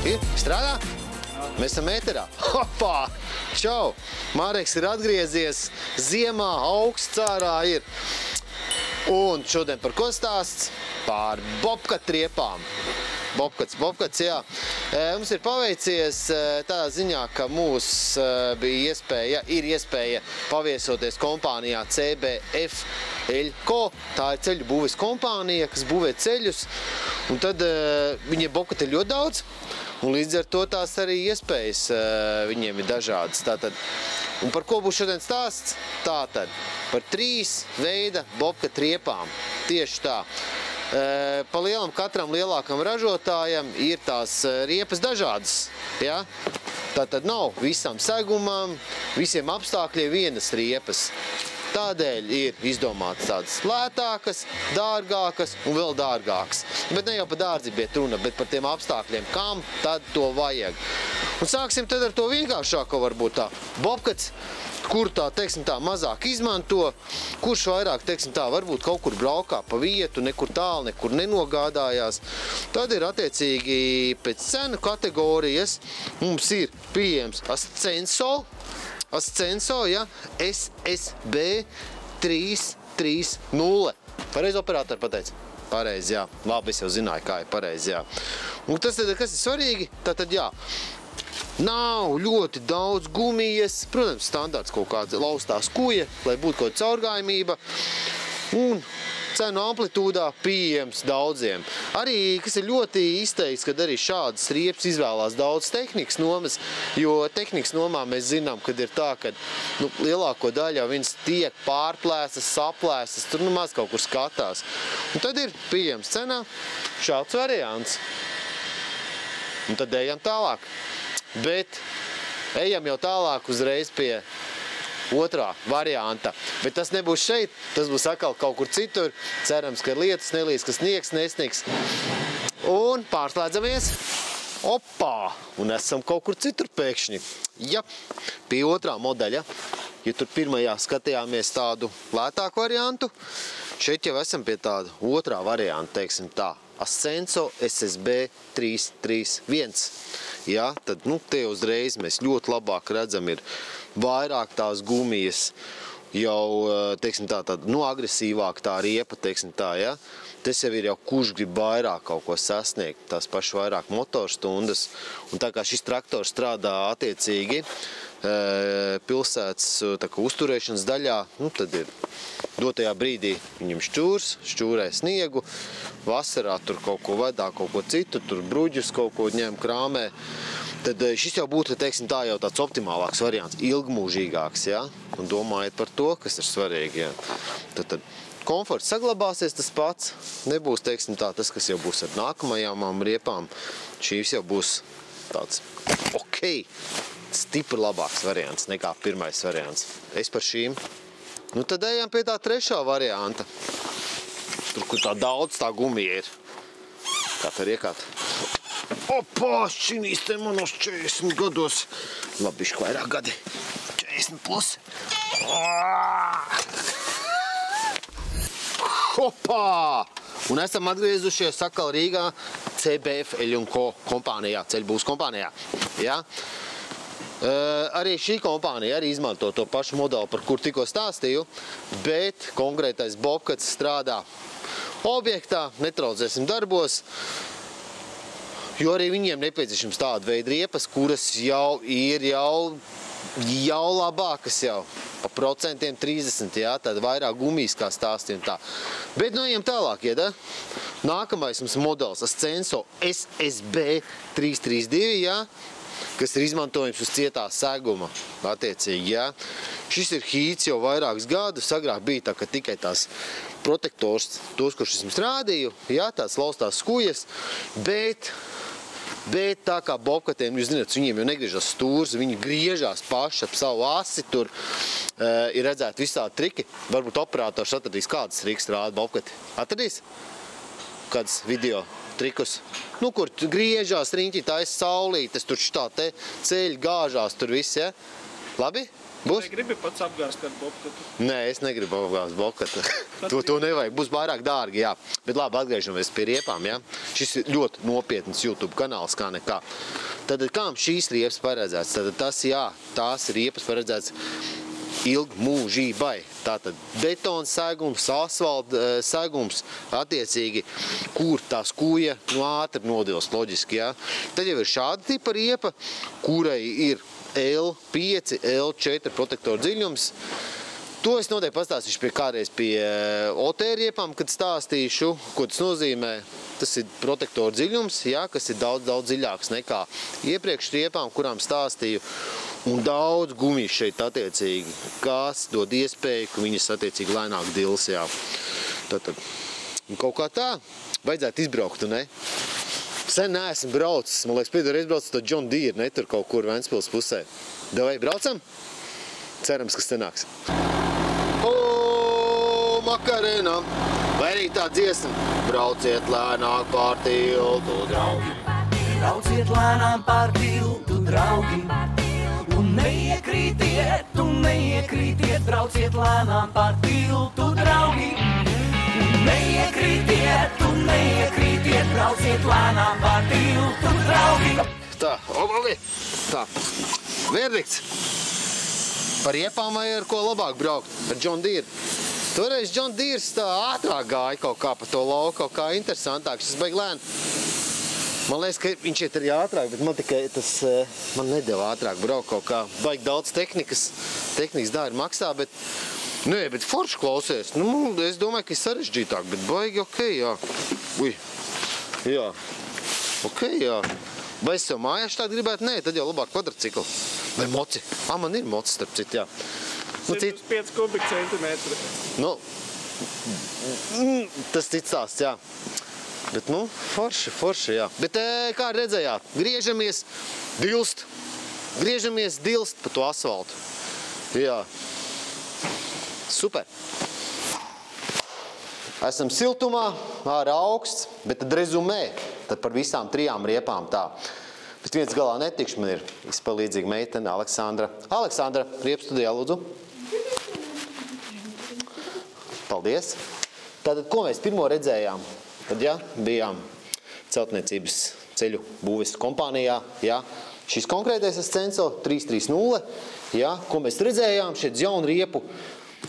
Ir? Strādā? Mēs esam ēterā. Hopā! Čau! Mareks ir atgriezies. Ziemā augsts ārā ir. Un šodien par ko stāsts? Par bobkat riepām. Bobkats, jā. Mums ir paveicies tādā ziņā, ka mums ir iespēja paviesoties kompānijā CBF Eļko. Tā ir ceļu būves kompānija, kas būvē ceļus. Un tad viņiem bobkat ir ļoti daudz. Un līdz ar to tās arī iespējas viņiem ir dažādas. Tātad, un par ko būs šodien stāsts? Tātad, par 3 veida bobkat riepām. Tieši tā. Pa lielam katram lielākam ražotājam ir tās riepas dažādas. Ja? Tātad nav visam segumam, visiem apstākļiem vienas riepas. Tādēļ ir izdomātas tādas lētākas, dārgākas un vēl dārgākas. Bet ne jau par dārdzību iet runa, bet par tiem apstākļiem, kam tad to vajag. Un sāksim tad ar to vienkāršāko varbūt tā. Bobkats, kur tā, teiksim tā, mazāk izmanto, kurš vairāk, teiksim tā, varbūt kaut kur braukā pa vietu, nekur tālu, nekur nenogādājās. Tad ir attiecīgi pēc cenu kategorijas mums ir pieejams Ascenso, ja, SSB 330. Pareizi operatori pateica? Pareizi, jā. Labi, es jau zināju, kā ir pareizi, jā. Un tas tad, kas ir svarīgi, tātad, jā, nav ļoti daudz gumijas, protams, standarts kaut kāds laustās kuja, lai būtu kaut caurgājumība, un cenu amplitūdā pieejams daudziem. Arī, kas ir ļoti izteikts, kad arī šādas riepas izvēlās daudz tehnikas nomas, jo tehnikas nomā mēs zinām, kad ir tā, ka lielāko daļu viņas tiek pārplēsas, saplēsas, tur maz kaut kur skatās. Un tad ir pieejams cenā šāds variants. Un tad ejam tālāk. Bet ejam jau tālāk uzreiz pie otrā varianta. Bet tas nebūs šeit, tas būs atkal kaut kur citur. Cerams, ka lietas nelīs, ka sniegs nesniegs. Un pārslēdzamies. Opā! Un esam kaut kur citur pēkšņi. Ja, pie otrā modeļa. Ja tur pirmajā skatījāmies tādu lētāku variantu, šeit jau esam pie tāda otrā varianta, teiksim tā. Ascenso SSB 331. Ja, tad, te uzreiz mēs ļoti labāk redzam, ir vairāk tās gumijas, jau, teiksim tā, agresīvāk tā riepa, teiksim tā, ja. Tas jau ir jau, kurš grib vairāk kaut ko sasniegt, tās paši vairāk motorstundas. Un tā kā šis traktors strādā attiecīgi pilsētas uzturēšanas daļā, tad ir dotajā brīdī viņam šķūrē sniegu, vasarā tur kaut ko vedā, kaut ko citu, tur bruģus kaut ko ņem krāmē. Tad šis jau būtu, teiksim tā, jau tāds optimālāks variants, ilgmūžīgāks, ja? Un domājiet par to, kas ir svarīgi, ja? Tad komforts saglabāsies tas pats, nebūs, teiksim tā, tas, kas jau būs ar nākamajām riepām. Šīs jau būs tāds, stipri labāks variants nekā pirmais variants. Es par šīm. Tad ejam pie tā trešā varianta. Tur, kur tā daudz tā gumija ir. Kā tā riekāt? Opā, šinīs te manos 40 gados. Labi, bišķi vairāk gadi. 40 plus. Hopā! Un esam atgriezušies atkal Rīgā CBF Eļko kompānijā, ceļbūves kompānijā. Ja? Arī šī kompānija arī izmanto to pašu modeli, par kur tikko stāstīju, bet konkrētais bobkats strādā objektā, netraucēsim darbos, jo arī viņiem nepieciešams tāda veida riepas, kuras jau ir jau labākas jau, pa procentiem 30, jā, tad vairāk gumijas kā stāstīja un tā. Bet ejam tālāk, ja, nākamais mums modelis Ascenso SSB 332, jā, kas ir izmantojums uz cietā seguma, attiecīgi, jā. Šis ir hīts jau vairākus gadus, agrāk bija tā, ka tikai tās protektors, tos, kurus es jums rādīju, jā, tās laustās skujas, bet tā kā bobkatiem, jūs zināt, viņiem jau negriežas stūrs, viņi griežās paši ap savu asi, tur ir redzēti visādi triki. Varbūt operators atradīs, kādas triks rāda bobkati. Atradīs? Kādas video trikus? Kur griežās riņķi, taisa saulītes, tur šitā te ceļi gāžās, tur viss, ja? Labi? Būs? Gribi pats apgāzt ar bobkatu? Nē, es negribu apgāzt bobkatu. To nevajag, būs pārāk dārgi, jā. Bet labi, atgriežamies pie riepām, jā. Šis ir ļoti nopietns YouTube kanāls, kā nekā. Tad kām šīs riepas paredzēts? Tad tas, jā, tās riepas paredzēts ilgmūžībai. Tātad betons segums, asfalta segums, attiecīgi, kur tā skuja ātri nodilst, loģiski, jā. Tad jau ir šāda tipa riepa, kurai ir L5, L4 protektoru dziļums. To es noteikti pastāstīšu kādreiz pie OT riepām, kad stāstīšu, ko tas nozīmē. Tas ir protektoru dziļums, jā, kas ir daudz dziļāks nekā iepriekš riepām, kurām stāstīju. Un daudz gumijas šeit attiecīgi, kas dod iespēju, ka viņas attiecīgi lēnāk dils, jā. Tātad, kaut kā tā, vajadzētu izbraukt, ne? Sen neesmu braucis, man liekas, pēdējā reiz braucis to John Deere, ne, tur kaut kur Ventspils pusē. Davai, braucam? Cerams, ka sanāks. O, Makarena! Vai arī tā dziesma? Brauciet lēnāk pār tiltu, draugi. Brauciet lēnām pār tiltu, draugi. Un neiekrītiet, brauciet lēnām pār tiltu, draugi. Neiekrītiet, brauciet lēnām pār tiltu, draugi. Tā, obali, tā, verdikts. Par riepām vai ar ko labāk braukt? Ar John Deere. Toreiz John Deere tā ātrāk gāja kaut kā pa to lauku, kaut kā interesantāk. Šis baigi lēni. Man liekas, ka viņš iet arī ātrāk, bet man tikai tas, man nedeva ātrāk braukt kaut kā. Baigi daudz tehnikas dārgi maksā, bet, nē, bet forši klausies. Nu, es domāju, ka ir sarežģītāk, bet baigi ok, jā. Ui, jā, ok, jā. Vai es jau mājās tā gribētu? Nē, tad jau labāk kvadratciklu. Vai moci? Man ir moci, starp citu, jā. 105 kubikcentimetri. Nu, tas cits stāsts, jā. Bet, nu, forši, jā. Bet, kā redzējāt, griežamies, dilst pa to asfaltu. Jā. Super. Esam siltumā, ārā augsts, bet tad rezumē, tad par visām 3 riepām tā. Bet viens galā netikšu, man ir izpalīdzīga meitene Aleksandra. Aleksandra, riepu studijā, lūdzu. Paldies. Tātad, ko mēs pirmo redzējām? Tad, jā, bijām celtniecības ceļu būves kompānijā, jā. Šis konkrētais Ascenso 330, jā, ko mēs redzējām, šeit jaunu riepu,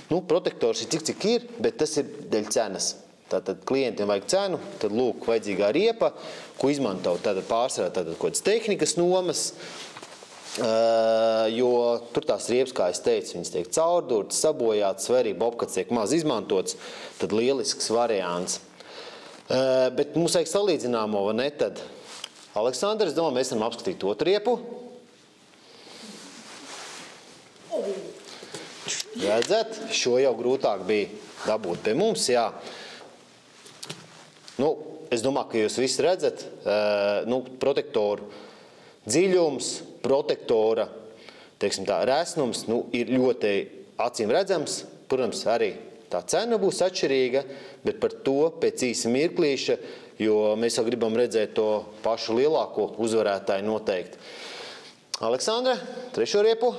nu, protektors ir cik ir, bet tas ir dēļ cenas. Tātad klientiem vajag cenu, tad lūk, vajadzīgā riepa, ko izmanto tātad pārsvarā tātad kaut kādas tehnikas nomas, jo tur tās riepas, kā es teicu, viņas tiek caurdurtas, sabojātas, vai arī bobkats tiek maz izmantots, tad lielisks variants. Bet mums vajag salīdzināmo, vai ne, tad Aleksandra, es domāju, mēs varam apskatīt otru riepu. Redzat, šo jau grūtāk bija dabūt pie mums, jā. Nu, es domāju, ka jūs visi redzat, nu, protektoru dziļums, protektora, teiksim tā, resnums, nu, ir ļoti acīm redzams, protams, arī tā cena būs atšķirīga, bet par to pēc īsa mirklīša, jo mēs jau gribam redzēt to pašu lielāko uzvarētāju noteikti. Aleksandra, trešo riepu.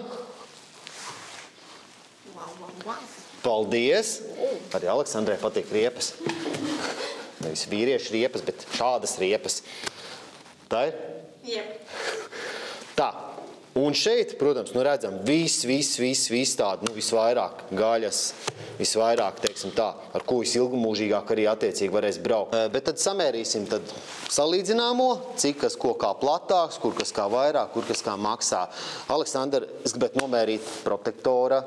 Paldies! Arī Aleksandrai patīk riepas. Nevis vīriešu riepas, bet šādas riepas. Tā ir? Jep. Tā. Un šeit, protams, nu redzam, viss tādu, nu, visvairāk gaļas, visvairāk, teiksim tā, ar ko visilgumūžīgāk arī attiecīgi varēs braukt. Bet tad samērīsim tad salīdzināmo, cik kas ko kā platāks, kur kas kā vairāk, kur kas kā maksā. Aleksandra, es gribētu nomērīt protektora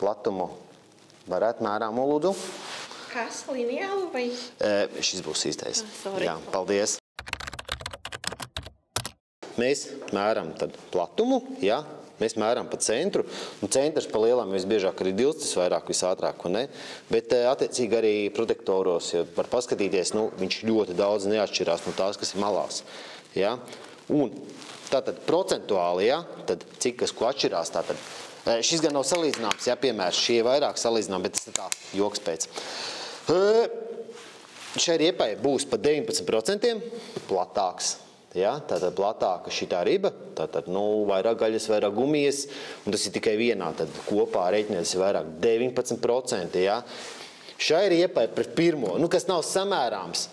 platumu. Varētu mērāmo, lūdzu? Kas, lineālu vai? Šis būs īstais. Sorry. Jā, paldies. Mēs mēram tad platumu, jā, mēs mēram pa centru, un centrs pa lielām visbiežāk arī dilstis vairāk, visātrāk, un ne? Bet attiecīgi arī protektoros, ja var paskatīties, nu, viņš ļoti daudz neatšķirās no tās, kas ir malās, jā. Un tātad procentuāli, jā, tad cik kas ko atšķirās, tātad. Šis gan nav salīdzināms, jā, piemērs, šie vairāk salīdzinām, bet tas ir tā joks pēc. Šai riepai būs pa 19% platāks. ja, tātad platāka šitā riba, tātad, vairāk gaļas, vairāk gumijas, un tas ir tikai vienā, tad kopā rēķinies vairāk 19%, ja. Šai riepai pret pirmo, kas nav samērāms,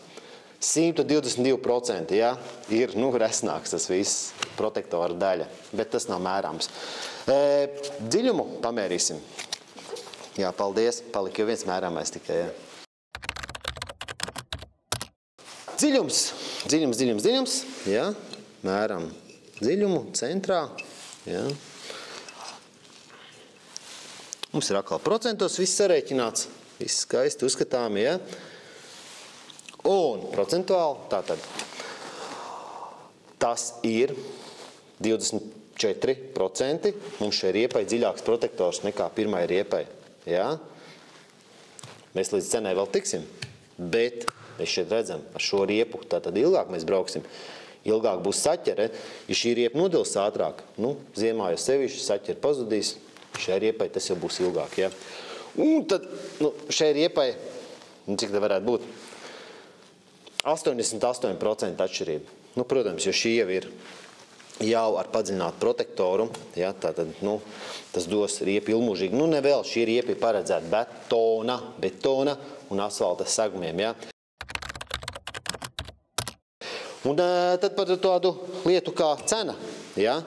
122%, ja, ir, resnāks tas viss protektora daļa, bet tas nav mērāms. Dziļumu pamērīsim. Jā, paldies, palika jau viens mērāmais tikai, ja. Dziļums, ja, mēram dziļumu centrā, ja. Mums ir atkal procentos viss sarēķināts, viss skaisti uzskatāmi, ja. Un procentuāli, tātad, tas ir 24%, mums šai riepai dziļāks protektors nekā pirmai riepai, ja. Mēs līdz cenai vēl tiksim, bet mēs šeit redzam, ar šo riepu, tātad ilgāk mēs brauksim, ilgāk būs saķere, ja šī riepa nodils ātrāk, ziemā jau sevišķi saķere pazudīs, šai riepai tas jau būs ilgāk, ja. Un tad, šai riepai, cik tā varētu būt, 88% atšķirība. Protams, jo šī jau ir jau ar padziļinātu protektoru, ja, tātad, tas dos riepu ilgmūžīgi. Ne vēl, šī riepa ir paredzēta betona un asfalta segumiem, ja. Un tad par tādu lietu kā cena, ja.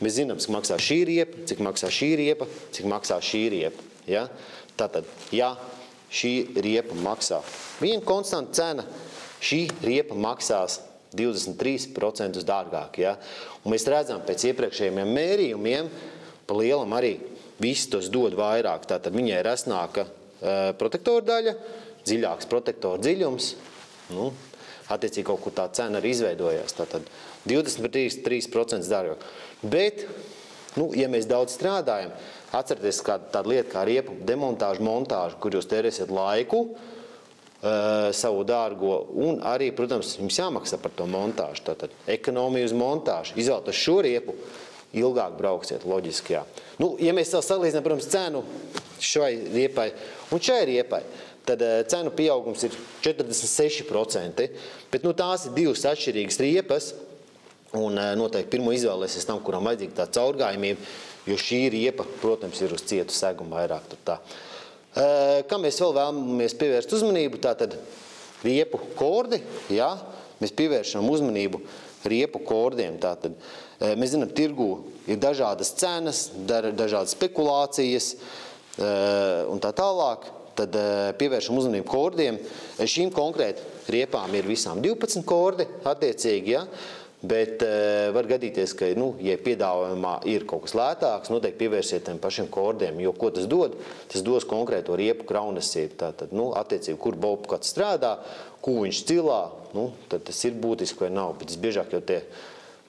Mēs zinām, cik maksā šī riepa, cik maksā šī riepa, cik maksā šī riepa, ja. Tātad, ja šī riepa maksā viena konstanta cena, šī riepa maksās 23% dārgāk, ja. Un mēs redzam pēc iepriekšējiem mērījumiem, pa lielam arī viss tos dod vairāk. Tātad viņai ir resnāka protektora daļa, dziļāks protektora dziļums, attiecīgi kaut kur tā cena arī izveidojās. Tātad 23% dārgāk. Bet, ja mēs daudz strādājam, atcerieties tāda lieta kā riepu demontāžu, montāžu, kur jūs tērēsiet laiku, savu dārgo, un arī, protams, jums jāmaksā par to montāžu. Tātad ekonomija uz montāžu. Izvēlēt šo riepu, ilgāk brauksiet, loģiski, jā. Ja mēs vēl salīdzinām, protams, cenu šai riepai un šai riepai, tad cenu pieaugums ir 46%, bet tās ir divas atšķirīgas riepas, un noteikti pirmo izvēlēsies tam, kuram vajadzīga tā caurgājumība, jo šī riepa, protams, ir uz cietu segumu vairāk. Kā mēs vēl vēlamies pievērst uzmanību, tātad riepu kordi, ja, mēs pievēršam uzmanību riepu kordiem, tātad mēs zinām, tirgū ir dažādas cenas, dažādas spekulācijas un tā tālāk, tad pievēršam uzmanību kordiem. Šīm konkrēti riepām ir visām 12 kordi attiecīgi, ja, bet var gadīties, ka, ja piedāvājumā ir kaut kas lētāks, noteikti pievērsiet tiem pašiem kordiem, jo ko tas dod? Tas dos konkrēto riepu kraunesību, tātad, attiecīgi, kur bobkats strādā, kūviņš cilā, tad tas ir būtiski vai nav, bet visbiežāk jau tie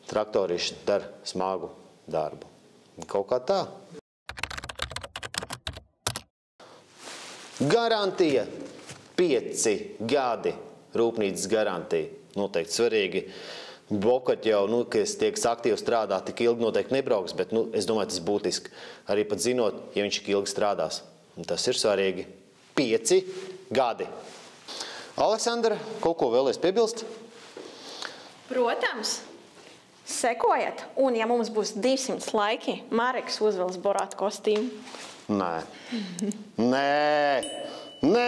traktorīši dara smagu darbu. Kaut kā tā. Garantija 5 gadi, rūpnīcas garantija, noteikti svarīgi. Bobkat jau, kas tiek aktīvi strādā, tik ilgi noteikti nebrauks, bet, es domāju, tas būtiski. Arī pat zinot, ja viņš tik ilgi strādās. Un tas ir svarīgi. 5 gadi. Aleksandra, kaut ko vēlies piebilst? Protams. Sekojiet, un ja mums būs 200 laiki, Mareks uzvēlas Borāta kostīmu. Nē. Nē.